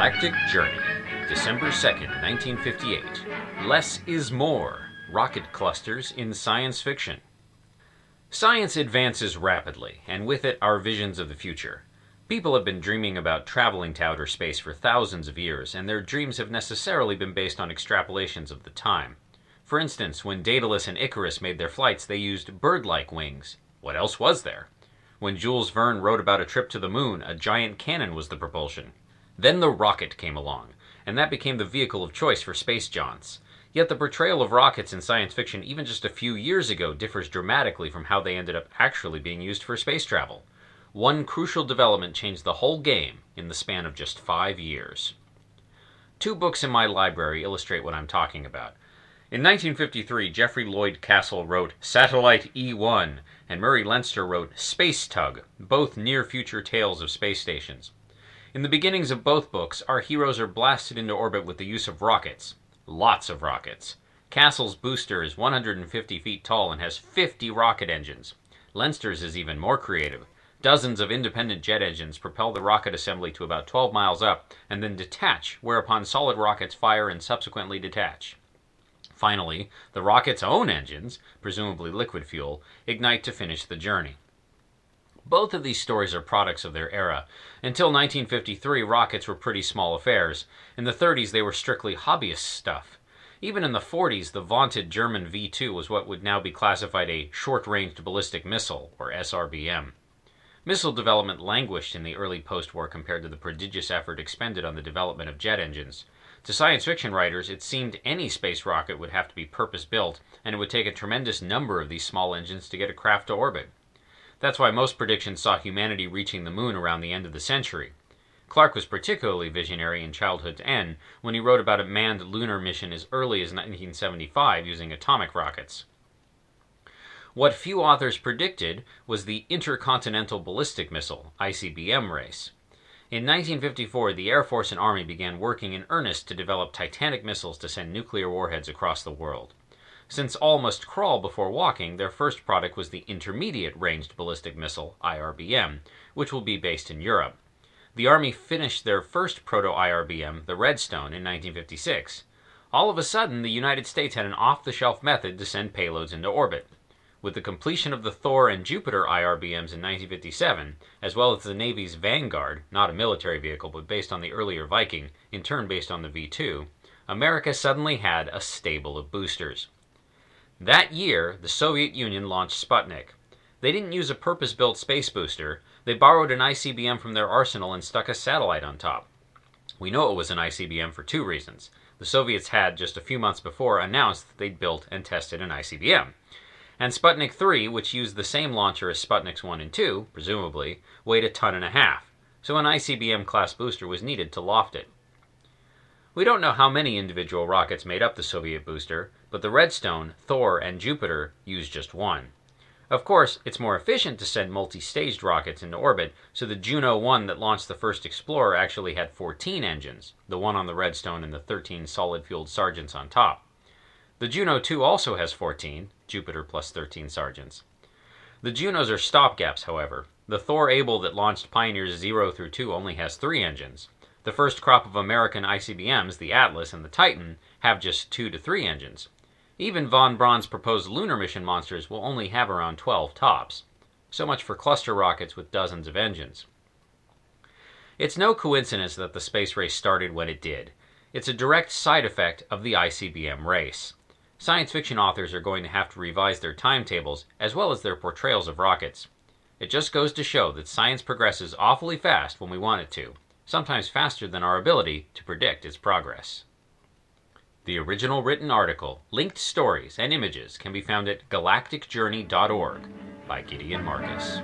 Galactic Journey, December 2nd, 1958. Less is more. Rocket clusters in science fiction. Science advances rapidly, and with it our visions of the future. People have been dreaming about traveling to outer space for thousands of years, and their dreams have necessarily been based on extrapolations of the time. For instance, when Daedalus and Icarus made their flights, they used bird-like wings. What else was there? When Jules Verne wrote about a trip to the moon, a giant cannon was the propulsion. Then the rocket came along, and that became the vehicle of choice for space jaunts. Yet the portrayal of rockets in science fiction even just a few years ago differs dramatically from how they ended up actually being used for space travel. One crucial development changed the whole game in the span of just 5 years. 2 books in my library illustrate what I'm talking about. In 1953, Geoffrey Lloyd Castle wrote Satellite E1, and Murray Leinster wrote Space Tug, both near-future tales of space stations. In the beginnings of both books, our heroes are blasted into orbit with the use of rockets. Lots of rockets. Castle's booster is 150 feet tall and has 50 rocket engines. Leinster's is even more creative. Dozens of independent jet engines propel the rocket assembly to about 12 miles up and then detach, whereupon solid rockets fire and subsequently detach. Finally, the rocket's own engines, presumably liquid fuel, ignite to finish the journey. Both of these stories are products of their era. Until 1953, rockets were pretty small affairs. In the 30s, they were strictly hobbyist stuff. Even in the 40s, the vaunted German V-2 was what would now be classified a short-range ballistic missile, or SRBM. Missile development languished in the early post-war compared to the prodigious effort expended on the development of jet engines. To science fiction writers, it seemed any space rocket would have to be purpose-built, and it would take a tremendous number of these small engines to get a craft to orbit. That's why most predictions saw humanity reaching the moon around the end of the century. Clarke was particularly visionary in Childhood's End when he wrote about a manned lunar mission as early as 1975 using atomic rockets. What few authors predicted was the Intercontinental Ballistic Missile, ICBM, race. In 1954, the Air Force and Army began working in earnest to develop titanic missiles to send nuclear warheads across the world. Since all must crawl before walking, their first product was the Intermediate Ranged Ballistic Missile, IRBM, which will be based in Europe. The Army finished their first proto-IRBM, the Redstone, in 1956. All of a sudden, the United States had an off-the-shelf method to send payloads into orbit. With the completion of the Thor and Jupiter IRBMs in 1957, as well as the Navy's Vanguard, not a military vehicle but based on the earlier Viking, in turn based on the V-2, America suddenly had a stable of boosters. That year, the Soviet Union launched Sputnik. They didn't use a purpose-built space booster. They borrowed an ICBM from their arsenal and stuck a satellite on top. We know it was an ICBM for 2 reasons. The Soviets had, just a few months before, announced that they'd built and tested an ICBM. And Sputnik 3, which used the same launcher as Sputniks 1 and 2, presumably, weighed 1.5 tons, so an ICBM-class booster was needed to loft it. We don't know how many individual rockets made up the Soviet booster, but the Redstone, Thor, and Jupiter used just one. Of course, it's more efficient to send multi-staged rockets into orbit, so the Juno 1 that launched the first Explorer actually had 14 engines, the one on the Redstone and the 13 solid-fueled Sargents on top. The Juno 2 also has 14, Jupiter plus 13 Sargents. The Junos are stopgaps, however. The Thor Able that launched Pioneers 0 through 2 only has 3 engines. The first crop of American ICBMs, the Atlas and the Titan, have just 2 to 3 engines. Even von Braun's proposed lunar mission monsters will only have around 12 tops. So much for cluster rockets with dozens of engines. It's no coincidence that the space race started when it did. It's a direct side effect of the ICBM race. Science fiction authors are going to have to revise their timetables as well as their portrayals of rockets. It just goes to show that science progresses awfully fast when we want it to, sometimes faster than our ability to predict its progress. The original written article, linked stories, and images can be found at galacticjourney.org by Gideon Marcus.